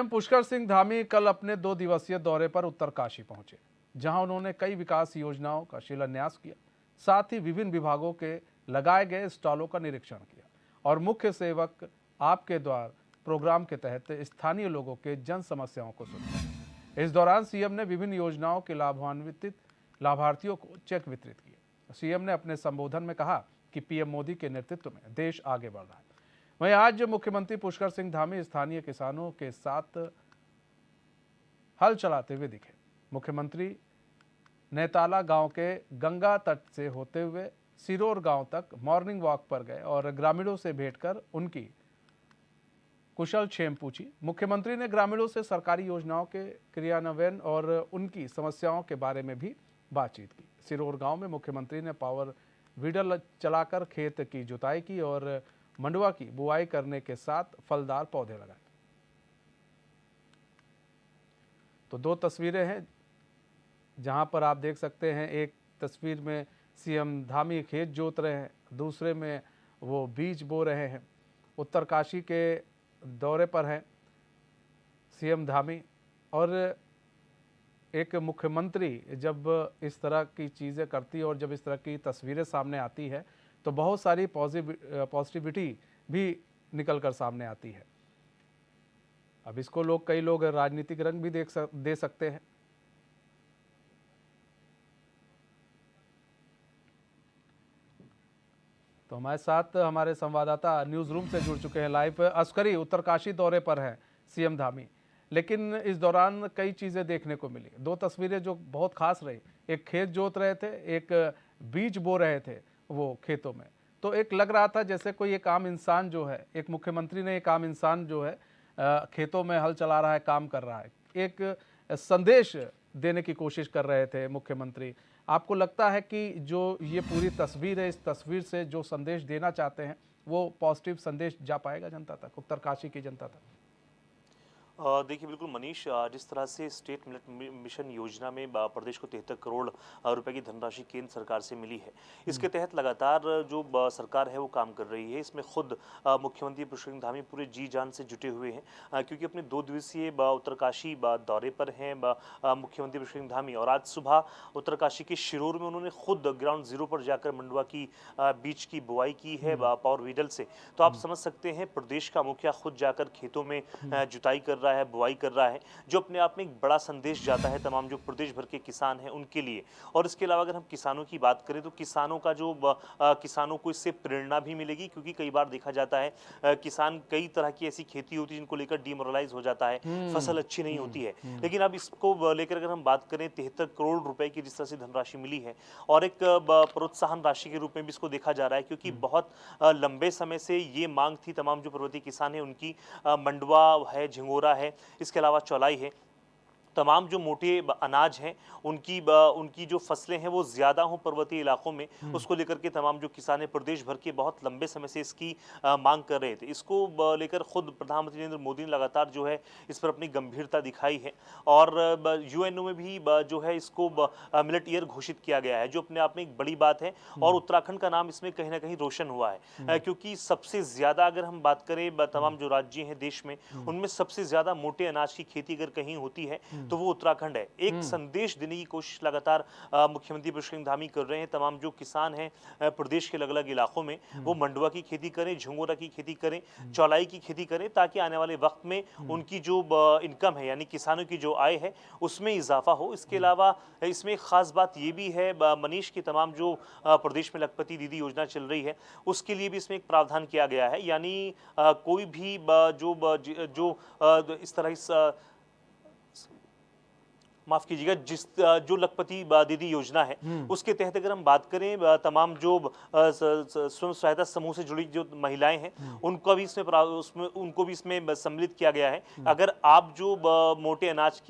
पुष्कर सिंह धामी कल अपने 2 दिवसीय दौरे पर उत्तरकाशी पहुंचे, जहां उन्होंने कई विकास योजनाओं का शिलान्यास किया। साथ ही विभिन्न विभागों के लगाए गए स्टॉलों का निरीक्षण किया और मुख्य सेवक आपके द्वार प्रोग्राम के तहत स्थानीय लोगों के जन समस्याओं को सुना। इस दौरान सीएम ने विभिन्न योजनाओं के लाभान्वित लाभार्थियों को चेक वितरित किए। सीएम ने अपने संबोधन में कहा कि पीएम मोदी के नेतृत्व में देश आगे बढ़ रहा है। वहीं आज मुख्यमंत्री पुष्कर सिंह धामी स्थानीय किसानों के साथ हल चलाते हुए दिखे। मुख्यमंत्री नेताला गांव के गंगा तट से होते हुए सिरोर गांव तक मॉर्निंग वॉक पर गए और ग्रामीणों से भेंट कर उनकी कुशल क्षेम पूछी। मुख्यमंत्री ने ग्रामीणों से सरकारी योजनाओं के क्रियान्वयन और उनकी समस्याओं के बारे में भी बातचीत की। सिरोर गांव में मुख्यमंत्री ने पावर वीडर चलाकर खेत की जुताई की और मंडुआ की बुआई करने के साथ फलदार पौधे लगाए। तो 2 तस्वीरें हैं जहां पर आप देख सकते हैं। एक तस्वीर में सीएम धामी खेत जोत रहे हैं, दूसरे में वो बीज बो रहे हैं। उत्तरकाशी के दौरे पर हैं सीएम धामी। और एक मुख्यमंत्री जब इस तरह की चीज़ें करती है और जब इस तरह की तस्वीरें सामने आती है तो बहुत सारी पॉजिटिविटी भी निकल कर सामने आती है। अब इसको कई लोग राजनीतिक रंग भी दे सकते हैं। तो हमारे साथ हमारे संवाददाता न्यूज़ रूम से जुड़ चुके हैं लाइव। अस्करी उत्तरकाशी दौरे पर हैं सीएम धामी, लेकिन इस दौरान कई चीज़ें देखने को मिली। 2 तस्वीरें जो बहुत खास रही, एक खेत जोत रहे थे, एक बीज बो रहे थे वो खेतों में। तो एक लग रहा था जैसे कोई एक आम इंसान जो है, एक मुख्यमंत्री ने एक आम इंसान जो है खेतों में हल चला रहा है, काम कर रहा है, एक संदेश देने की कोशिश कर रहे थे मुख्यमंत्री। आपको लगता है कि जो ये पूरी तस्वीर है, इस तस्वीर से जो संदेश देना चाहते हैं वो पॉजिटिव संदेश जा पाएगा जनता तक, उत्तरकाशी की जनता तक? देखिए बिल्कुल मनीष, जिस तरह से स्टेट मिलेट मिशन योजना में प्रदेश को 73 करोड़ रुपए की धनराशि केंद्र सरकार से मिली है। इसके तहत लगातार जो सरकार है वो काम कर रही है। इसमें खुद मुख्यमंत्री पुष्कर सिंह धामी पूरे जी जान से जुटे हुए हैं, क्योंकि अपने 2 दिवसीय उत्तरकाशी दौरे पर हैं मुख्यमंत्री पुष्कर सिंह धामी। और आज सुबह उत्तरकाशी के शिरोर में उन्होंने खुद ग्राउंड जीरो पर जाकर मंडुआ की बीज की बुआई की है पावर वीडर से। तो आप समझ सकते हैं प्रदेश का मुखिया खुद जाकर खेतों में जुताई कर रहा है, बुआई कर रहा है, जो अपने आप में एक बड़ा संदेश जाता है तमाम जो प्रदेश भर के किसान हैं उनके लिए। और इसके अलावा अगर हम किसानों की बात करें तो किसानों का जो किसानों को इससे प्रेरणा भी मिलेगी, क्योंकि कई बार देखा जाता है किसान कई तरह की ऐसी खेती होती है जिनको लेकर डिमोरलाइज हो जाता है, फसल अच्छी नहीं होती है। लेकिन अब इसको लेकर अगर हम बात करें 73 करोड़ रुपए की जिस तरह से धनराशि मिली है और एक प्रोत्साहन राशि के रूप में भी इसको देखा जा रहा है, क्योंकि बहुत लंबे समय से ये मांग थी तमाम जो पर्वतीय किसान है उनकी। मंडुआ है, झिंगोरा है, इसके अलावा चौलाई है, तमाम जो मोटे अनाज हैं उनकी जो फसलें हैं वो ज़्यादा हों पर्वतीय इलाकों में, उसको लेकर के तमाम जो किसान हैं प्रदेश भर के बहुत लंबे समय से इसकी मांग कर रहे थे। इसको लेकर खुद प्रधानमंत्री नरेंद्र मोदी ने लगातार जो है इस पर अपनी गंभीरता दिखाई है। और यूएनओ में भी जो है इसको मिलेट ईयर घोषित किया गया है, जो अपने आप में एक बड़ी बात है। और उत्तराखंड का नाम इसमें कहीं ना कहीं रोशन हुआ है, क्योंकि सबसे ज़्यादा अगर हम बात करें तमाम जो राज्य हैं देश में, उनमें सबसे ज़्यादा मोटे अनाज की खेती अगर कहीं होती है तो वो उत्तराखंड है। एक संदेश देने की कोशिश लगातार मुख्यमंत्री पुष्कर सिंह धामी कर रहे हैं। तमाम जो किसान हैं प्रदेश के अलग अलग इलाकों में, वो मंडुआ की खेती करें, झिंगोरा की खेती करें, चौलाई की खेती करें, ताकि आने वाले वक्त में उनकी जो इनकम है यानी किसानों की जो आय है उसमें इजाफा हो। इसके अलावा इसमें एक खास बात ये भी है मनीष की, तमाम जो प्रदेश में लखपति दीदी योजना चल रही है उसके लिए भी इसमें एक प्रावधान किया गया है। यानी कोई भी जो इस तरह माफ कीजिएगा जो लखपति दीदी योजना है उसके तहत अगर हम बात करें तमाम जो स्वयं सहायता समूह से जुड़ी जो महिलाएं हैं उनको भी इसमें सम्मिलित किया गया है। अगर आप जो मोटे अनाज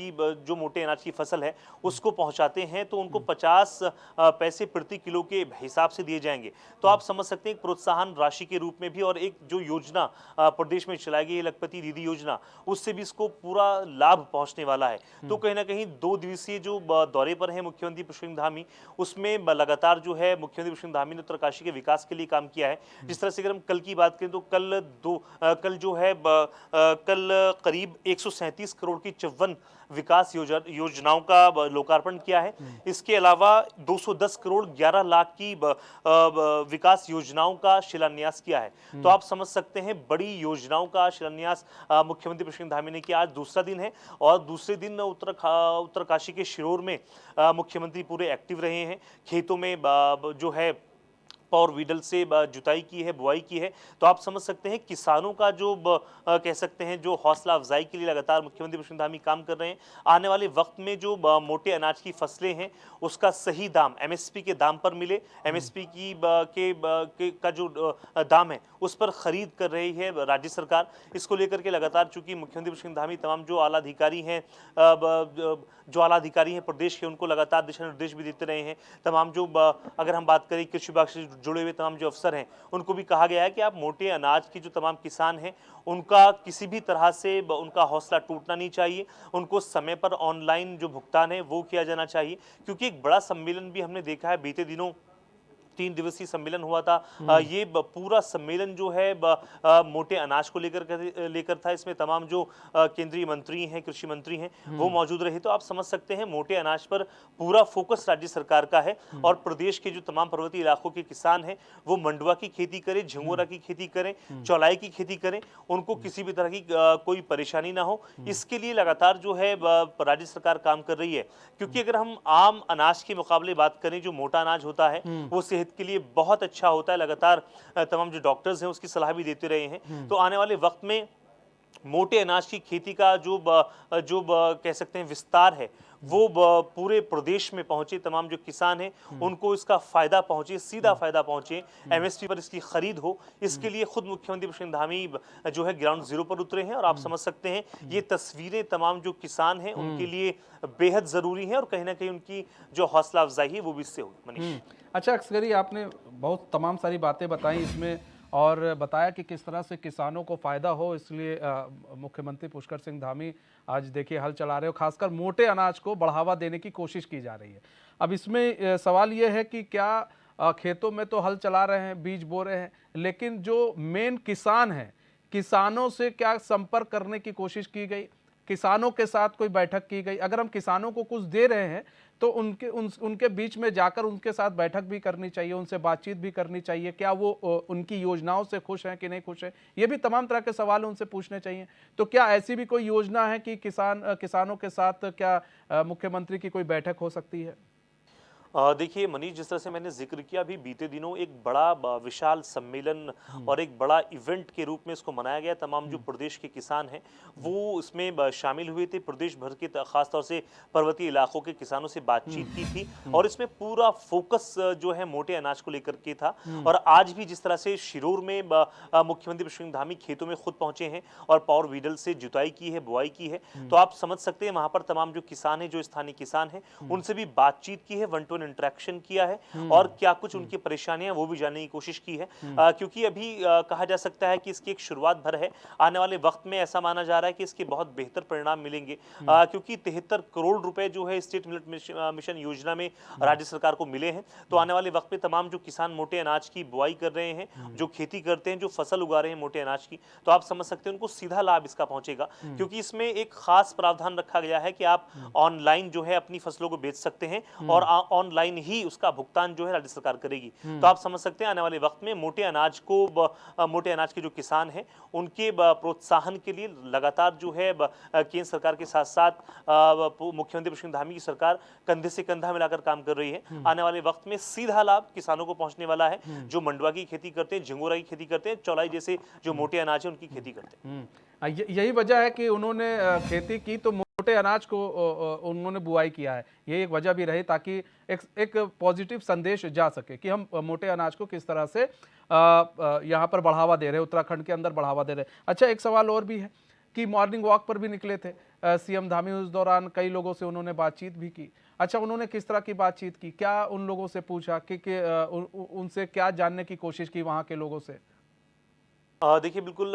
की फसल है उसको पहुंचाते हैं तो उनको 50 पैसे प्रति किलो के हिसाब से दिए जाएंगे। तो आप समझ सकते हैं एक प्रोत्साहन राशि के रूप में भी। और एक जो योजना प्रदेश में चलाई गई लखपति दीदी योजना, उससे भी इसको पूरा लाभ पहुंचने वाला है। तो कहीं ना कहीं 2 दिवसीय जो दौरे पर है मुख्यमंत्री पुष्कर धामी, उसमें लगातार जो है मुख्यमंत्री पुष्कर धामी ने उत्तरकाशी के विकास के लिए काम किया है। जिस तरह से अगर हम कल की बात करें तो कल जो है कल करीब 137 करोड़ की 54 विकास योजनाओं का लोकार्पण किया है। इसके अलावा 210 करोड़ 11 लाख की विकास योजनाओं का शिलान्यास किया है। तो आप समझ सकते हैं बड़ी योजनाओं का शिलान्यास मुख्यमंत्री पुष्कर धामी ने किया। आज दूसरा दिन है और दूसरे दिन उत्तरकाशी के शिरोर में मुख्यमंत्री पूरे एक्टिव रहे हैं। खेतों में जो है पावर वीडल से जुताई की है, बुआई की है। तो आप समझ सकते हैं किसानों का जो कह सकते हैं जो हौसला अफजाई के लिए लगातार मुख्यमंत्री पुष्कर धामी काम कर रहे हैं। आने वाले वक्त में जो मोटे अनाज की फसलें हैं उसका सही दाम एमएसपी के दाम पर मिले। एमएसपी का जो दाम है उस पर खरीद कर रही है राज्य सरकार। इसको लेकर के लगातार चूंकि मुख्यमंत्री पुष्कर धामी तमाम जो आला अधिकारी हैं प्रदेश के, उनको लगातार दिशा निर्देश भी देते रहे हैं। तमाम जो अगर हम बात करें कृषि विभाग से जुड़े हुए तमाम जो अफसर हैं उनको भी कहा गया है कि आप मोटे अनाज की जो तमाम किसान हैं उनका किसी भी तरह से उनका हौसला टूटना नहीं चाहिए। उनको समय पर ऑनलाइन जो भुगतान है वो किया जाना चाहिए, क्योंकि एक बड़ा सम्मेलन भी हमने देखा है बीते दिनों 3 दिवसीय सम्मेलन हुआ था। ये पूरा सम्मेलन जो है मोटे अनाज को लेकर था। इसमें तमाम जो केंद्रीय मंत्री हैं, कृषि मंत्री हैं, वो मौजूद रहे। तो आप समझ सकते हैं मोटे अनाज पर पूरा फोकस राज्य सरकार का है। और प्रदेश के जो तमाम पर्वतीय इलाकों के किसान हैं वो मंडुआ की खेती करें, झंगोरा की खेती करें, चौलाई की खेती करें, उनको किसी भी तरह की कोई परेशानी ना हो, इसके लिए लगातार जो है राज्य सरकार काम कर रही है। क्योंकि अगर हम आम अनाज के मुकाबले बात करें, जो मोटा अनाज होता है वो सेहत के लिए बहुत अच्छा होता है। लगातार तमाम जो डॉक्टर्स हैं उसकी सलाह भी देते रहे हैं। तो आने वाले वक्त में मोटे अनाज की खेती का जो कह सकते हैं विस्तार है वो पूरे प्रदेश में पहुंचे। तमाम जो किसान हैं उनको इसका फायदा पहुंचे, सीधा फायदा पहुंचे, एमएसपी पर इसकी खरीद हो। इसके लिए खुद मुख्यमंत्री पुष्कर धामी जो है ग्राउंड जीरो पर उतरे हैं। और आप समझ सकते हैं ये तस्वीरें तमाम जो किसान हैं उनके लिए बेहद जरूरी है और कहीं ना कहीं उनकी जो हौसला अफजाई है वो भी इससे होगी। मनीष, अच्छा अक्सरी आपने बहुत तमाम सारी बातें बताई इसमें और बताया कि किस तरह से किसानों को फ़ायदा हो, इसलिए मुख्यमंत्री पुष्कर सिंह धामी आज देखिए हल चला रहे हो। खासकर मोटे अनाज को बढ़ावा देने की कोशिश की जा रही है। अब इसमें सवाल ये है कि क्या खेतों में तो हल चला रहे हैं, बीज बो रहे हैं, लेकिन जो मेन किसान हैं, किसानों से क्या संपर्क करने की कोशिश की गई? किसानों के साथ कोई बैठक की गई? अगर हम किसानों को कुछ दे रहे हैं तो उनके बीच में जाकर उनके साथ बैठक भी करनी चाहिए, उनसे बातचीत भी करनी चाहिए। क्या वो उनकी योजनाओं से खुश हैं कि नहीं खुश हैं, ये भी तमाम तरह के सवाल उनसे पूछने चाहिए। तो क्या ऐसी भी कोई योजना है कि किसानों के साथ क्या मुख्यमंत्री की कोई बैठक हो सकती है? देखिए मनीष, जिस तरह से मैंने जिक्र किया, अभी बीते दिनों एक बड़ा विशाल सम्मेलन और एक बड़ा इवेंट के रूप में इसको मनाया गया। तमाम जो प्रदेश के किसान हैं वो इसमें शामिल हुए थे। प्रदेश भर के खासतौर से पर्वतीय इलाकों के किसानों से बातचीत की थी और इसमें पूरा फोकस जो है मोटे अनाज को लेकर के था। और आज भी जिस तरह से शिरोर में मुख्यमंत्री पुष्कर सिंह धामी खेतों में खुद पहुंचे हैं और पावर वीडल से जुताई की है, बुआई की है, तो आप समझ सकते हैं वहां पर तमाम जो किसान हैं, जो स्थानीय किसान हैं, उनसे भी बातचीत की है, वन टू इंटरेक्शन किया है और क्या कुछ उनकी परेशानियां वो भी जानने की कोशिश की है। क्योंकि अभी कहा जा सकता है कि इसकी एक शुरुआत भर है। आने वाले वक्त में ऐसा माना जा रहा है कि इसके बहुत बेहतर परिणाम मिलेंगे, क्योंकि 73 करोड़ रुपए जो है स्टेट मिलेट मिशन योजना में राज्य सरकार को मिले हैं। तो आने वाले वक्त में तमाम जो किसान मोटे अनाज की बुआई कर रहे हैं, जो खेती करते हैं, जो फसल उगा रहे हैं मोटे अनाज की, तो आप समझ सकते हैं उनको सीधा लाभ इसका पहुंचेगा। क्योंकि इसमें एक खास प्रावधान रखा गया है कि आप ऑनलाइन जो है अपनी फसलों को बेच सकते हैं और ऑनलाइन ही उसका भुगतान जो है राज्य सरकार करेगी। तो आप समझ सकते हैं आने वाले वक्त में मोटे अनाज के जो किसान हैं उनके प्रोत्साहन के लिए लगातार जो है केंद्र सरकार के साथ साथ मुख्यमंत्री पुष्कर सिंह धामी की सरकार कंधे से कंधा मिलाकर काम कर रही है। आने वाले वक्त में सीधा लाभ किसानों को पहुंचने वाला है, जो मंडुआ की खेती करते हैं, झंगोरा की खेती करते हैं, चौलाई जैसे जो मोटे अनाज है उनकी खेती करते हैं। यही वजह है कि उन्होंने खेती की तो मोटे अनाज को उन्होंने बुआई किया है। ये एक वजह भी रही ताकि एक पॉजिटिव संदेश जा सके कि हम मोटे अनाज को किस तरह से यहाँ पर बढ़ावा दे रहे हैं, उत्तराखंड के अंदर बढ़ावा दे रहे हैं। अच्छा, एक सवाल और भी है कि मॉर्निंग वॉक पर भी निकले थे सीएम धामी, उस दौरान कई लोगों से उन्होंने बातचीत भी की। अच्छा, उन्होंने किस तरह की बातचीत की, क्या उन लोगों से पूछा कि उनसे क्या जानने की कोशिश की वहाँ के लोगों से? देखिए बिल्कुल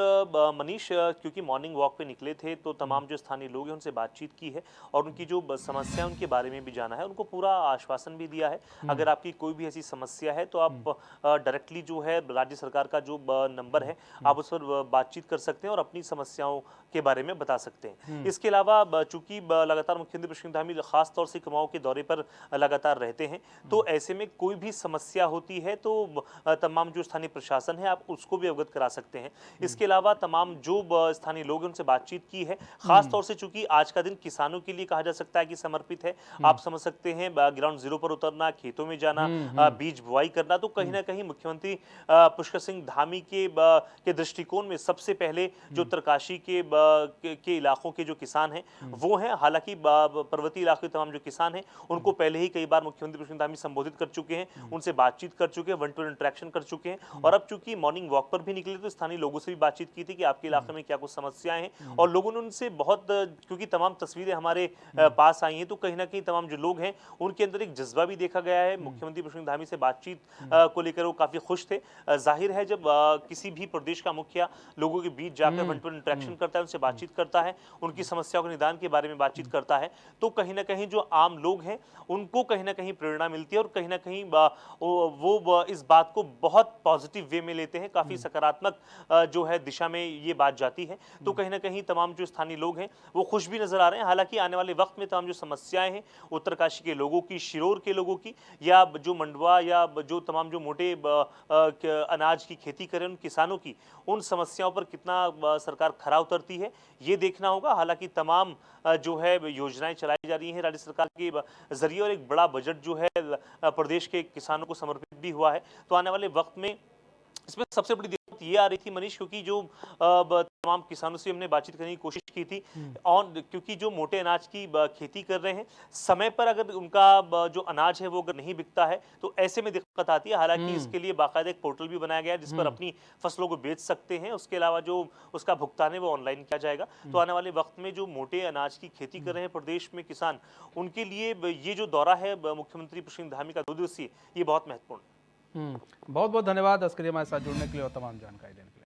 मनीष, क्योंकि मॉर्निंग वॉक पे निकले थे तो तमाम जो स्थानीय लोग हैं उनसे बातचीत की है और उनकी जो समस्या है उनके बारे में भी जाना है, उनको पूरा आश्वासन भी दिया है। अगर आपकी कोई भी ऐसी समस्या है तो आप डायरेक्टली जो है राज्य सरकार का जो नंबर है आप उस पर बातचीत कर सकते हैं और अपनी समस्याओं के बारे में बता सकते हैं। इसके अलावा चूंकि लगातार मुख्यमंत्री पुष्कर धामी खास तौर से कुमाऊं के दौरे पर लगातार रहते हैं, तो ऐसे में कोई भी समस्या होती है तो तमाम जो स्थानीय प्रशासन है आप उसको भी अवगत करा सकते हैं। इसके अलावा तमाम जो स्थानीय लोग हैं उनसे बातचीत की है, खास तौर से चूंकि आज का दिन किसानों के लिए कहा जा सकता है कि समर्पित है। आप समझ सकते हैं ग्राउंड जीरो पर उतरना, खेतों में जाना, बीज बुआई करना, तो कहीं ना कहीं मुख्यमंत्री पुष्कर सिंह धामी के दृष्टिकोण में सबसे पहले जो उत्तरकाशी के इलाकों के जो किसान हैं वो हैं। हालांकि पर्वतीय इलाके के तमाम जो किसान हैं उनको पहले ही कई बार मुख्यमंत्री पुष्कर सिंह धामी संबोधित कर चुके हैं, उनसे बातचीत कर चुके हैं, वन टू इंटरेक्शन कर चुके हैं। और अब चूंकि मॉर्निंग वॉक पर भी निकले तो स्थानीय लोगों से भी बातचीत की थी कि आपके इलाके में क्या कुछ समस्याएं हैं, और लोगों ने उनसे बहुत क्योंकि तमाम तस्वीरें हमारे पास आई हैं तो कहीं ना कहीं तमाम जो लोग हैं उनके अंदर एक जज्बा भी देखा गया है। मुख्यमंत्री पुष्कर सिंह धामी से बातचीत को लेकर वो काफी खुश थे। जाहिर है जब किसी भी प्रदेश का मुखिया लोगों के बीच जाकर वन टू वन इंटरेक्शन करता है, उनसे बातचीत करता है, उनकी समस्याओं के निदान के बारे में बातचीत करता है, तो कहीं ना कहीं जो आम लोग हैं उनको कहीं ना कहीं प्रेरणा मिलती है और कहीं ना कहीं वो इस बात को बहुत पॉजिटिव वे में लेते हैं, काफी सकारात्मक जो है दिशा में ये बात जाती है। तो कहीं ना कहीं तमाम जो स्थानीय लोग हैं वो खुश भी नजर आ रहे हैं। हालांकि आने वाले वक्त में तमाम जो समस्याएं हैं उत्तरकाशी के लोगों की, शिरोर के लोगों की, या जो मंडवा या जो तमाम जो मोटे अनाज की खेती करें उन किसानों की, उन समस्याओं पर कितना सरकार खरा उतरती है ये देखना होगा। हालांकि तमाम जो है योजनाएं चलाई जा रही हैं राज्य सरकार के जरिए और एक बड़ा बजट जो है प्रदेश के किसानों को समर्पित भी हुआ है। तो आने वाले वक्त में इसमें सबसे बड़ी दिक्कत ये आ रही थी मनीष, क्योंकि जो तमाम किसानों से हमने बातचीत करने की कोशिश की थी, और क्योंकि जो मोटे अनाज की खेती कर रहे हैं, समय पर अगर उनका जो अनाज है वो अगर नहीं बिकता है तो ऐसे में दिक्कत आती है। हालांकि इसके लिए बाकायदा एक पोर्टल भी बनाया गया है जिस पर अपनी फसलों को बेच सकते हैं। उसके अलावा जो उसका भुगतान है वो ऑनलाइन किया जाएगा। तो आने वाले वक्त में जो मोटे अनाज की खेती कर रहे हैं प्रदेश में किसान, उनके लिए ये जो दौरा है मुख्यमंत्री पुष्कर सिंह धामी का 2 दिवसीय, ये बहुत महत्वपूर्ण है। बहुत बहुत धन्यवाद अस्करी हमारे साथ जुड़ने के लिए और तमाम जानकारी देने के लिए।